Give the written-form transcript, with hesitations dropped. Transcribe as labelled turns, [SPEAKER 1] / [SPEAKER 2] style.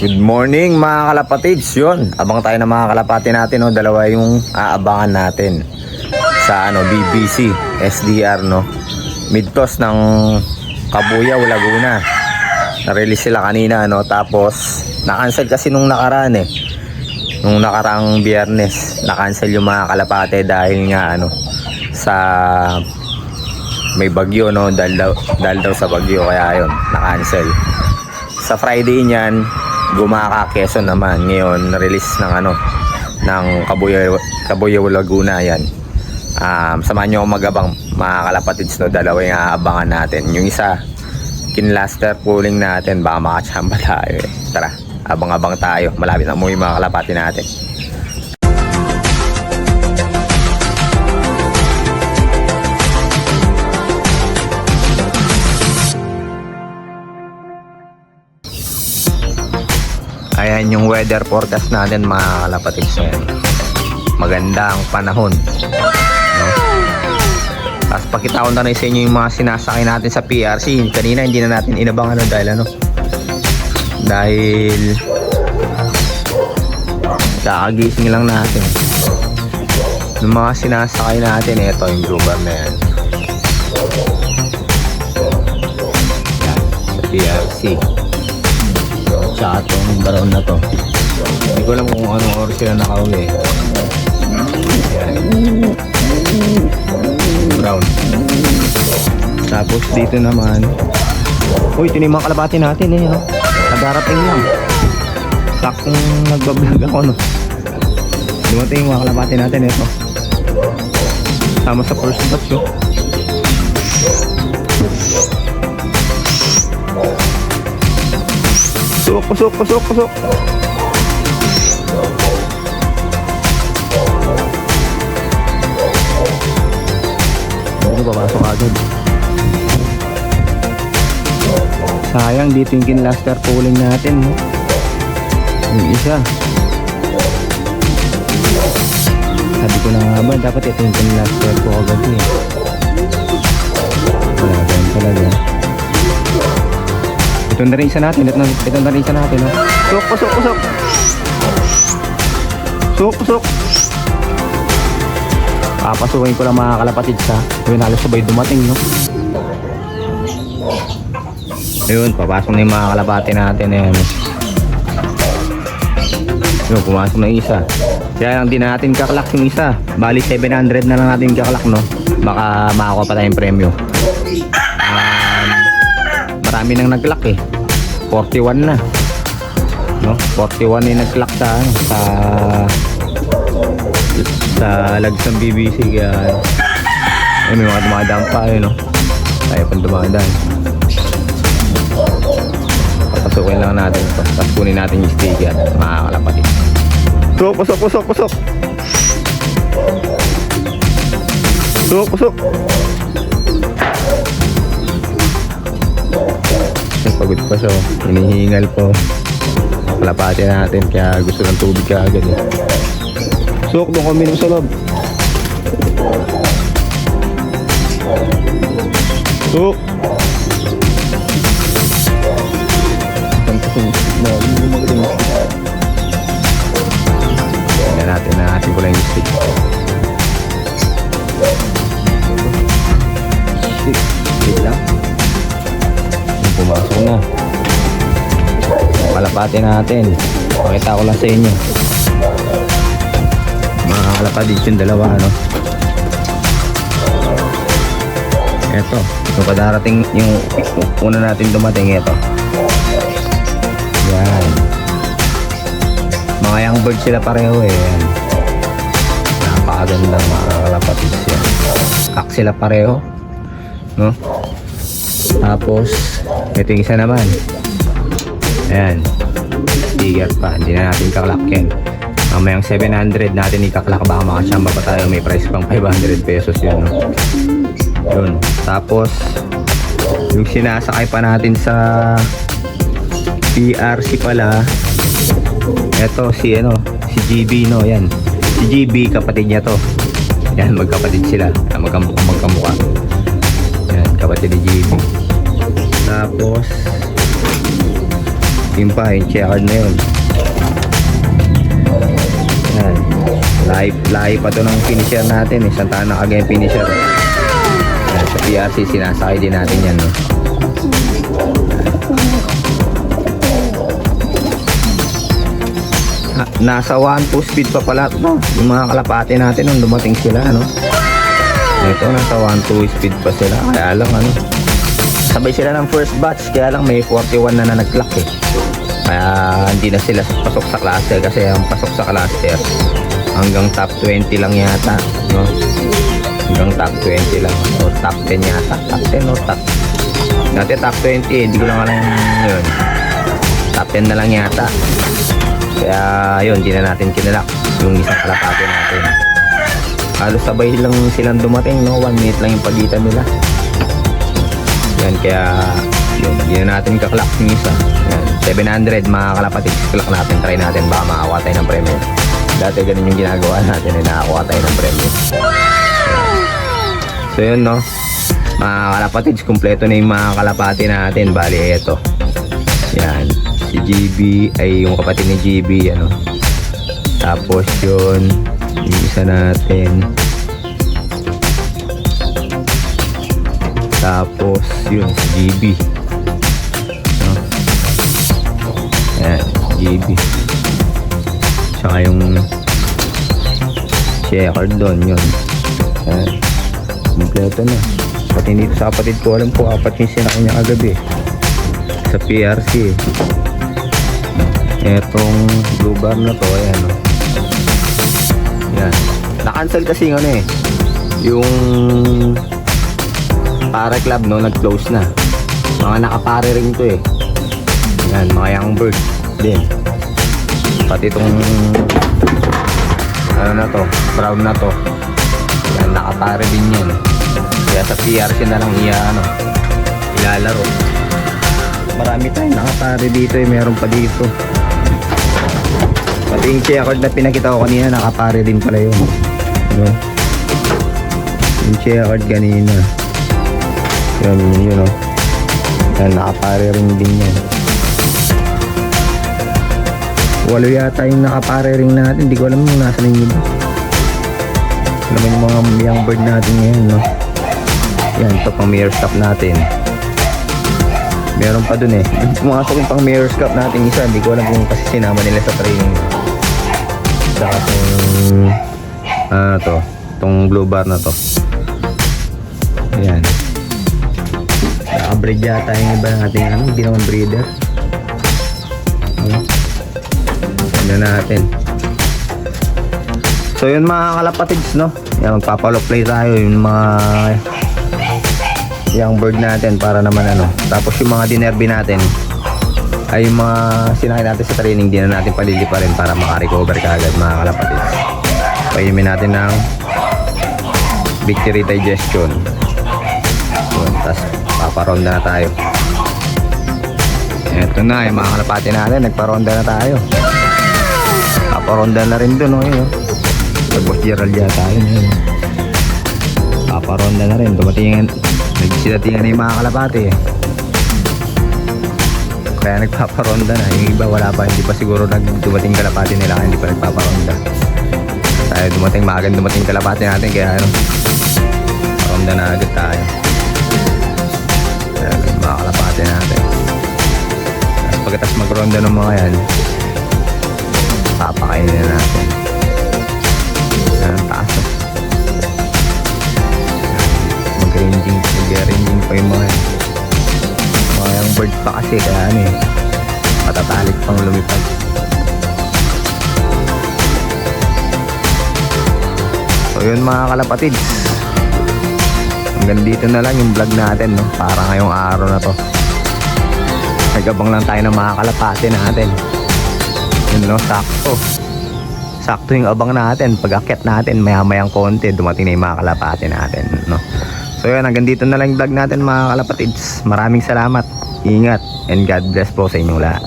[SPEAKER 1] Good morning mga kalapatids. Yun, abang tayo ng mga kalapati natin, no? Dalawa yung aabangan natin sa BBC SDR, no? Midtos ng Cabuyao, Laguna. Na-release sila kanina, no? Tapos na-cancel kasi nung nakaraan nung nakarang Biyernes, na-cancel yung mga kalapate dahil nga sa may bagyo, no? Dahil daw sa bagyo, kaya yun, na-cancel. Sa Friday niyan, gumaka Quezon naman. Ngayon na-release ng Cabuyao, Laguna. Yan. Samahan nyo ako magabang mga kalapatids, no? Dalawa yung aabangan natin. Yung isa kinlaster pooling natin, baka makachamba tayo Tara, abang-abang tayo. Malapit na mo yung mga kalapati natin. Ayan yung weather forecast natin mga kalapatids. Maganda ang panahon, no? Tapos pakita ko na rin sa inyo yung mga sinasakay natin sa PRC. Kanina hindi na natin inabang dahil kakagising lang natin. Yung mga sinasakay natin, ito yung Bluebird na yan. Sa PRC. Tsaka itong brown na to, hindi ko alam kung anong oras sila nakauwi. Ayan, brown. Tapos dito naman, uy, ito na yung mga kalapati natin no? Nagarating lang, saktong nagbablog ako, no? Dumating yung mga kalapati natin. Ito sama sa first batch, no? Pasok. Ano papasok agad? Sayang dito yung kinlaster pooling natin, no? Yung isa. Sabi ko na nga ba, dapat ito yung kinlaster ko agad wala ganun talaga. Ito na rin isa natin, no? Pasok. Papasukin ko lang mga kalapatids, ha. Yun, halos sabay dumating, no? Ayun, papasok na yung mga kalapati natin. Yun, pumasok na isa. Kaya lang din natin kaklak yung isa. Bali 700 na lang natin kaklak, no? Baka makakuha pa tayong premyo. Marami nang nag-lock 41 na, no? 41 yung nag-lock sa lags ng BBC. Kaya may mga dumadaan pa, no? Tayo pang dumadaan. Papasukin lang natin ito, tapos kunin natin yung sticker mga kalapatid. Pusok. Pagod pa siya, hinihingal po. Kalapati natin, kaya gusto ng tubig ka agad. Sok, doon kami sa loob. Sok. Natin ko lang yung stick. Stick lang. Pumasok na kalapati natin. Pakita ko lang sa inyo mga kalapati yung dalawa, no? Eto, yung kadarating, yung una natin dumating, eto. Yan, mga young bird sila pareho. Yan, napakaganda mga kalapati yan. Kak sila pareho, no? Tapos ito yung isa naman. Ayan, sticker pa, hindi na natin kaklak yan. Mamayang 700 natin ikaklak, baka makachamba pa tayo. May price pang 500 pesos yun, no? Yun. Tapos yung sinasakay pa natin sa PRC pala, eto si GB, no? Yan, si GB, kapatid niya to. Yan, magkapatid sila, magkamukha. Yan, kapatid ni GB. Tapos Yun pa, yung checkered na yun. Yan. Lahi pa to ng finisher natin. Isang taon na kagaya finisher. Yan, sa PRC, sinasakay din natin yan, no? Nasa 1-2 speed pa pala, no? Yung mga kalapati natin nung dumating sila, no? Ito, nasa 1-2 speed pa sila. Kaya lang, ano? Sabay sila ng first batch. Kaya lang may 41 na nag-clock, eh. Kaya hindi na sila pasok sa cluster. Kasi ang pasok sa cluster hanggang top 20 lang yata, no? Hanggang top 20 lang. O top 10 yata. Top 10 o top. Dati top 20, eh. Hindi ko lang alam yun. Top 10 na lang yata. Kaya yun, di na natin kinalak yung isang kalapati natin. Halos sabay lang silang dumating, no? 1 minute lang yung pagitan nila. Yan, kaya yun, di na natin kaklak yung isa. Yan, 700 mga kalapati. Kaklak natin, try natin, baka makakuha tayo ng premyo. Dati ganun yung ginagawa natin, eh, nakakuha tayo ng premyo. So yun, no? Mga kalapatids, kumpleto na yung mga kalapati natin. Bali, eto. Yan, si GB ay yung kapatid ni GB, ano. Tapos yun, yung isa natin. Tapos yun, si GB, no? Yan, GB. Tsaka yung checkered doon, yun. Yan, kompleto na. Pati dito sa kapatid ko, alam ko, 4 yung sinakay niya kagabi sa PRC. Etong blue bar na to, ayan, no? Yan, na-cancel kasi yung ano, eh, yung para club, no, nag-close na. Mga nakapare rin to, eh. Yan, mga young bird din. Pati itong ano na to, brown na to. Yan, nakapare din yan. Kaya sa PRC na lang ilalaro. Marami tayong nakapare dito, eh. Meron pa dito. Pati yung checkered na pinakita ko kanina, nakapare din pala yun, no? Yung checkered kanina, yun, no? Yan, nakapare rin din yan. 8 yata yung nakapare ring natin. Hindi ko alam kung nasa yung iba. Alam mo yung mga young bird natin ngayon, no? Yan, ito pang mirror stop natin. Meron pa dun, eh. Pumasok yung pang mirror stop natin isa. Hindi ko alam kung kasi sinama nila sa training. Saka itong blue bar na to. Ayan. Naka-breed yata yung iba natin, ano, ginawang breeder. Ano natin. So yun mga kalapatids, no? Yan, magpapalo-play tayo yung mga young bird natin para naman ano. Tapos yung mga dinerby natin ay yung mga sinakay natin sa training, di na natin palilipa rin para makarecover ka agad mga kalapatids. Painumin natin ng victory digestion. Tapos paparonda na tayo. Eto na yung mga kalapati natin, nagparonda na tayo. Paparonda na rin dun, oh, yun. Pag-boss Gerald yata yun, yun. Paparonda na rin, dumating nagsitatingan na yung mga kalapati, eh. Kaya nagpaparonda na. Yung iba wala pa, hindi pa siguro dumating kalapati nila, hindi pa nagpaparonda. Tayo dumating, maagang dumating kalapati natin, kaya ano, paronda na agad tayo. Ayan, mga kalapati natin. At pagkatapos magronda ng mga yan, papakainin na natin. Ayan, taas. Mag-ranging pa yung mga yan. Mga yung bird pa kasi, kaya ano, eh, matatalit pang lumipad. So yun mga kalapatids, hanggang dito na lang yung vlog natin, no? Para ngayong araw na to. Nagabang lang tayo ng mga kalapati natin. Yun, no? Sakto yung abang natin. Pag akyat natin, maya-mayang konti, dumating na yung mga kalapati natin, no? So yun, hanggang dito na lang yung vlog natin mga kalapatids. Maraming salamat, ingat, and God bless po sa inyong lahat.